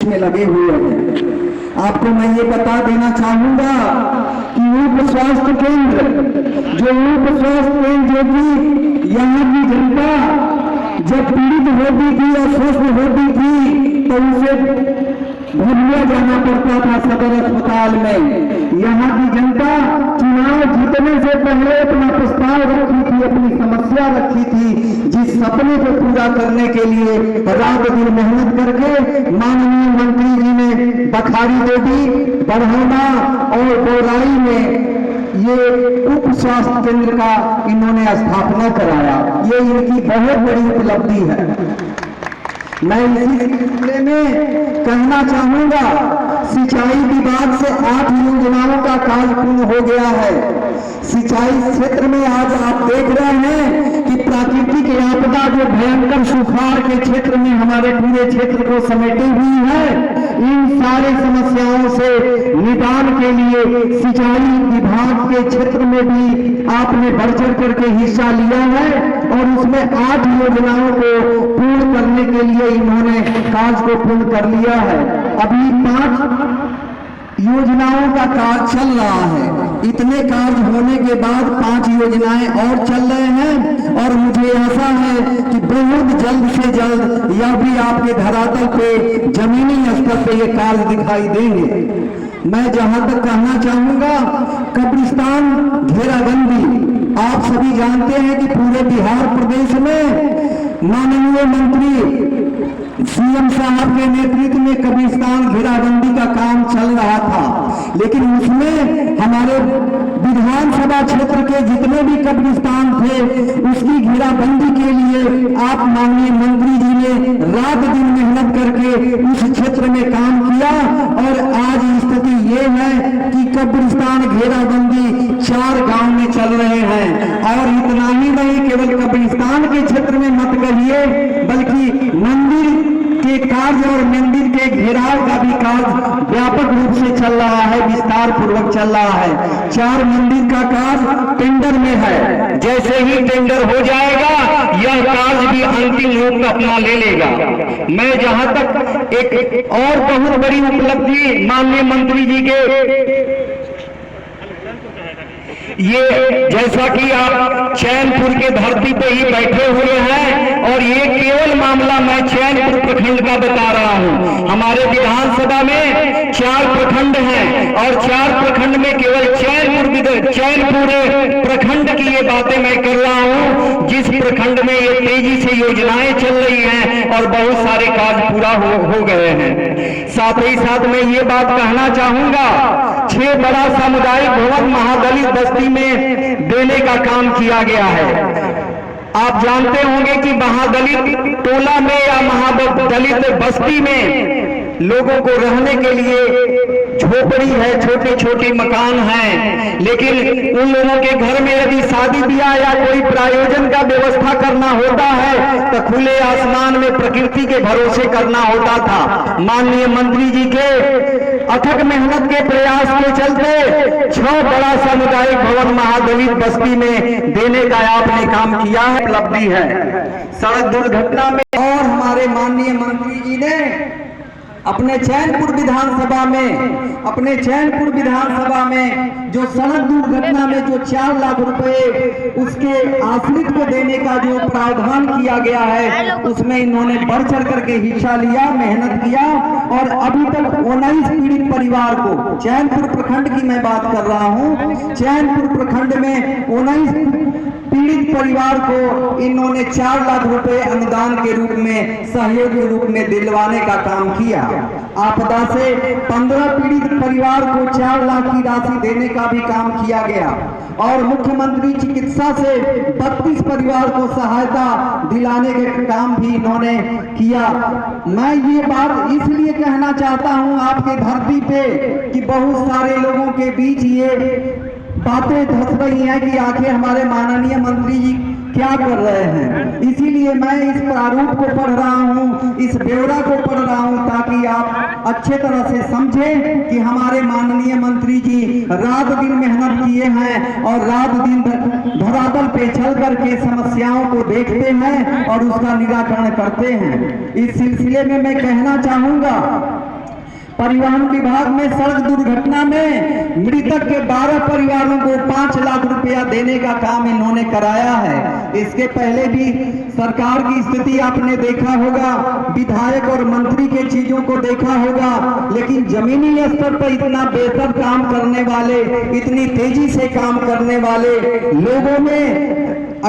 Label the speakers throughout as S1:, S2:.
S1: पीछे लगे हुए हैं। आपको मैं ये बता देना चाहूंगा कि उप स्वास्थ्य केंद्र जो कि यहाँ की जनता जब पीड़ित होती थी और स्वस्थ होती थी तो उसे भूलिया जाना पड़ता था सदर अस्पताल में। यहाँ की जनता चुनाव जीतने से पहले अपना प्रस्ताव रखी थी, अपनी समस्या रखी थी, जिस सपने को पूरा करने के लिए रात दिन मेहनत करके माननीय मंत्री जी ने बखारी देवी, बरहौना और बोराई में ये उप स्वास्थ्य केंद्र का इन्होंने स्थापना कराया। ये इनकी बहुत बड़ी उपलब्धि है। मैं इसी सिलसिले में कहना चाहूंगा, सिंचाई विभाग से 8 योजनाओं का कार्य पूर्ण हो गया है। सिंचाई क्षेत्र में आज आप देख रहे हैं कि प्राकृतिक आपदा जो भयंकर सुखाड़ के क्षेत्र में हमारे पूरे क्षेत्र को समेटे हुई है, इन सारे समस्याओं से निदान के लिए सिंचाई विभाग के क्षेत्र में भी आपने बढ़ चढ़ करके हिस्सा लिया है और उसमें 8 योजनाओं को पूर्ण करने के लिए इन्होंने कार्य को पूर्ण कर लिया है। अभी 5 योजनाओं का कार्य चल रहा है। इतने कार्य होने के बाद 5 योजनाएं और चल रहे हैं और मुझे आशा है कि बहुत जल्द से जल्द यह भी आपके धरातल पे जमीनी स्तर पे ये कार्य दिखाई देंगे। मैं जहां तक कहना चाहूंगा, कब्रिस्तान घेराबंदी आप सभी जानते हैं कि पूरे बिहार प्रदेश में माननीय मंत्री सीएम साहब के नेतृत्व में कब्रिस्तान घेराबंदी का काम चल रहा था, लेकिन उसमें हमारे विधानसभा क्षेत्र के जितने भी कब्रिस्तान थे उसकी घेराबंदी के लिए आप माननीय मंत्री जी ने रात दिन मेहनत करके उस क्षेत्र में काम किया और आज स्थिति ये है कि कब्रिस्तान घेराबंदी 4 गांव में चल रहे हैं। और इतना ही नहीं, केवल कब्रिस्तान के क्षेत्र में मत कहिए बल्कि मंदिर के कार्य और मंदिर के घेराव का भी कार्य व्यापक रूप से चल रहा है, विस्तार पूर्वक चल रहा है। 4 मंदिर का कार्य टेंडर में है। जैसे ही टेंडर हो जाएगा यह कार्य भी अंतिम रूप अपना ले लेगा। मैं जहां तक एक और बहुत बड़ी उपलब्धि माननीय मंत्री जी के ये, जैसा कि आप चैनपुर के धरती पे ही बैठे हुए हैं और ये केवल मामला मैं चैनपुर प्रखंड का बता रहा हूं। हमारे विधानसभा में 4 प्रखंड हैं और 4 प्रखंड में केवल चैनपुर प्रखंड की ये बातें मैं कर रहा हूं, जिस प्रखंड में ये तेजी से योजनाएं चल रही हैं और बहुत सारे कार्य पूरा हो गए हैं। साथ ही साथ मैं ये बात कहना चाहूंगा, 6 बड़ा सामुदायिक भवन महादलित बस्ती में देने का काम किया गया है। आप जानते होंगे कि महादलित टोला में या महादलित बस्ती में लोगों को रहने के लिए झोपड़ी है, छोटे छोटे मकान हैं, लेकिन उन लोगों के घर में यदि शादी ब्याह या कोई प्रायोजन का व्यवस्था करना होता है तो खुले आसमान में प्रकृति के भरोसे करना होता था। माननीय मंत्री जी के अथक मेहनत के प्रयास के चलते 6 बड़ा सामुदायिक भवन महादलित बस्ती में देने का आपने काम किया है, उपलब्धि है। सड़क दुर्घटना में और हमारे माननीय मंत्री जी ने अपने चैनपुर विधानसभा में जो सड़क दुर्घटना में जो 4 लाख रुपए उसके आश्रित को देने का जो प्रावधान किया गया है, उसमें इन्होंने बढ़ चढ़ करके हिस्सा लिया, मेहनत किया और अभी तक 19 पीड़ित परिवार को, चैनपुर प्रखंड की मैं बात कर रहा हूं, चैनपुर प्रखंड में 19 पीड़ित परिवार को इन्होंने 4 लाख रुपए अनुदान के रूप में, सहयोग के रूप में दिलवाने का काम किया। आपदा से 15 पीड़ित परिवार को 4 लाख की राशि देने का भी काम किया गया और मुख्यमंत्री चिकित्सा से 32 परिवार को सहायता दिलाने का काम भी इन्होंने किया। मैं ये बात इसलिए कहना चाहता हूं आपके धरती पे कि बहुत सारे लोगों के बीच ये बातें धस रही हैं कि आखिर हमारे माननीय मंत्री जी क्या कर रहे हैं। इसीलिए मैं इस प्रारूप को पढ़ रहा हूं, इस ब्यौरा को पढ़ रहा हूं ताकि आप अच्छे तरह से समझें कि हमारे माननीय मंत्री जी रात दिन मेहनत किए हैं और रात दिन धरातल पे चल करके समस्याओं को देखते हैं और उसका निराकरण करते हैं। इस सिलसिले में मैं कहना चाहूंगा परिवहन विभाग में सड़क दुर्घटना में मृतक के 12 परिवारों को 5 लाख रुपया देने का काम इन्होंने कराया है। इसके पहले भी सरकार की स्थिति आपने देखा होगा, विधायक और मंत्री के चीजों को देखा होगा, लेकिन जमीनी स्तर पर इतना बेहतर काम करने वाले, इतनी तेजी से काम करने वाले लोगों में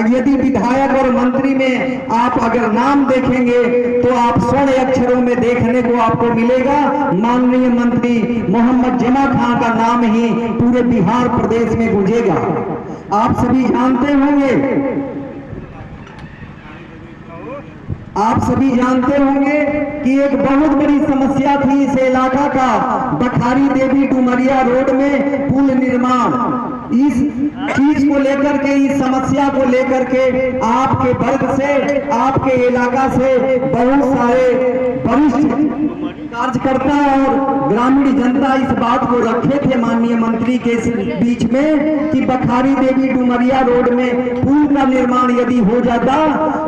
S1: यदि विधायक और मंत्री में आप अगर नाम देखेंगे तो आप स्वर्ण अक्षरों में देखने को आपको मिलेगा। माननीय मंत्री मोहम्मद जमा खान का नाम ही पूरे बिहार प्रदेश में गूंजेगा। आप सभी जानते होंगे कि एक बहुत बड़ी समस्या थी इस इलाका का, बखारी देवी डुमरिया रोड में पुल निर्माण। इस चीज को लेकर के, इस समस्या को लेकर के आपके वर्ग से, आपके इलाका से बहुत सारे वरिष्ठ कार्यकर्ता और ग्रामीण जनता इस बात को रखे थे माननीय मंत्री के बीच में कि बखारी देवी डुमरिया रोड में पुल का निर्माण यदि हो जाता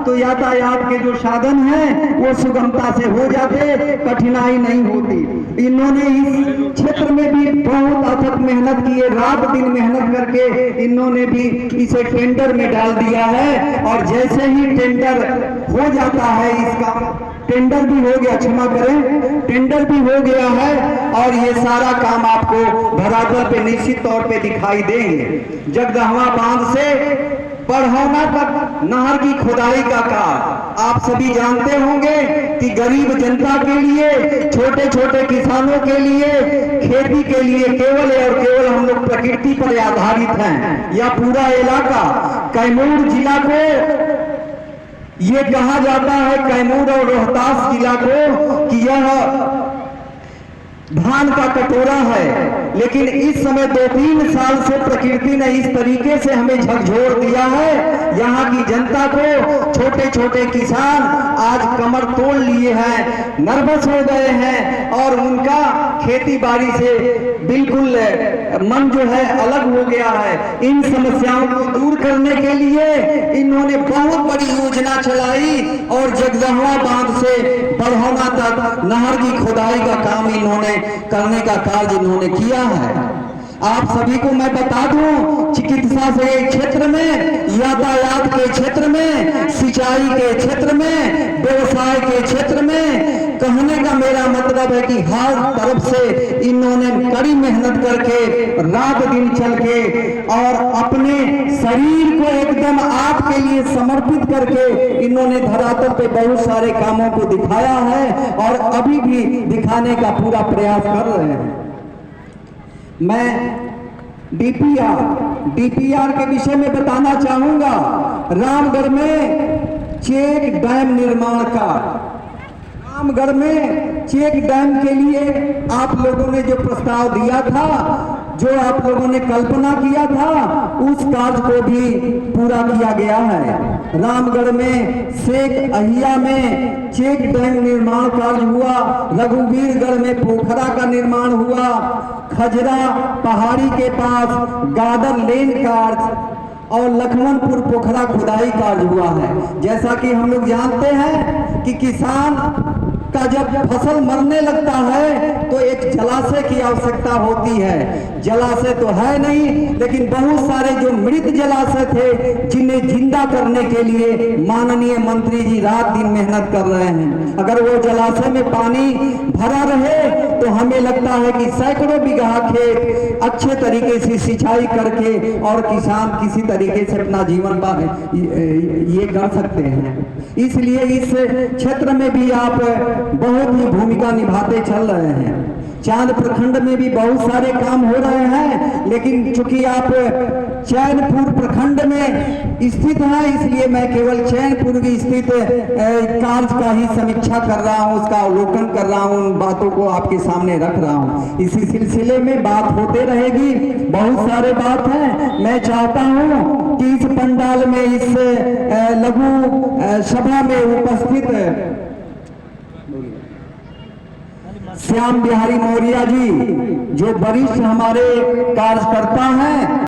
S1: तो यातायात के जो साधन हैं वो सुगमता से हो जाते, कठिनाई नहीं होती। इन्होंने इस क्षेत्र में भी बहुत अथक मेहनत की है, रात दिन मेहनत करके इन्होंने भी इसे टेंडर में डाल दिया है। और जैसे ही टेंडर हो जाता है, इसका टेंडर भी हो गया, क्षमा करें, टेंडर भी हो गया है और ये सारा काम आपको धरातल पे निश्चित तौर पे दिखाई देंगे। जगदहवा बांध से पढ़ौना तक नहर की खुदाई का काम आप सभी जानते होंगे कि गरीब जनता के लिए, छोटे छोटे किसानों के लिए, खेती के लिए केवल और केवल हम लोग प्रकृति पर आधारित हैं। यह पूरा इलाका कैमूर जिला को ये कहा जाता है, कैमूर और रोहतास जिला को, कि यह धान का कटोरा है। लेकिन इस समय 2-3 साल से प्रकृति ने इस तरीके से हमें झकझोर दिया है, यहाँ की जनता को, छोटे छोटे किसान आज कमर तोड़ लिए हैं, नर्वस हो गए हैं और उनका खेती बाड़ी से बिल्कुल मन जो है अलग हो गया है। इन समस्याओं को दूर करने के लिए इन्होंने बहुत बड़ी योजना चलाई और जगदहवा बांध से बढ़ौना तक नहर की खुदाई का काम इन्होंने करने का कार्य इन्होंने किया है। आप सभी को मैं बता दूं, चिकित्सा से क्षेत्र में, यातायात के क्षेत्र में, सिंचाई के क्षेत्र में, व्यवसाय के क्षेत्र में, कहने का मेरा मतलब है कि हर तरफ से इन्होंने कड़ी मेहनत करके, रात दिन चल के और अपने शरीर को एकदम आपके लिए समर्पित करके इन्होंने धरातल पे बहुत सारे कामों को दिखाया है और अभी भी दिखाने का पूरा प्रयास कर रहे हैं। मैं डीपीआर के विषय में बताना चाहूंगा। रामगढ़ में चेक डैम निर्माण का, रामगढ़ में चेक डैम के लिए आप लोगों ने जो प्रस्ताव दिया था, जो आप लोगों ने कल्पना किया था, उस कार्य को भी पूरा किया गया है। रामगढ़ में शेख अहिया में चेक डैम निर्माण कार्य हुआ, रघुवीरगढ़ में पोखरा का निर्माण हुआ, खजरा पहाड़ी के पास गादर लेन कार्य और लखनपुर पोखरा खुदाई कार्य हुआ है। जैसा कि हम लोग जानते हैं कि किसान का जब फसल मरने लगता है तो एक जलाशय की आवश्यकता होती है। जलाशय तो है नहीं, लेकिन बहुत सारे जो मृत जलाशय थे जिन्हें जिंदा करने के लिए माननीय मंत्री जी रात दिन मेहनत कर रहे हैं। अगर वो जलाशय में पानी भरा रहे तो हमें लगता है कि सैकड़ों बीघा खेत अच्छे तरीके से सिंचाई करके और किसान किसी तरीके से अपना जीवन ये कर सकते हैं। इसलिए इस क्षेत्र में भी आप बहुत ही भूमिका निभाते चल रहे हैं। चांद प्रखंड में भी बहुत सारे काम हो रहे हैं, लेकिन चूंकि आप चैनपुर प्रखंड में स्थित हैं, इसलिए मैं केवल चैनपुर में स्थित कार्य का ही समीक्षा कर रहा हूं, उसका अवलोकन कर रहा हूं, उन बातों को आपके सामने रख रहा हूं। इसी सिलसिले में बात होते रहेगी, बहुत सारे बात हैं। मैं चाहता हूं कि इस पंडाल में, इस लघु सभा में उपस्थित श्याम बिहारी मौर्य जी, जो वरिष्ठ हमारे कार्यकर्ता हैं,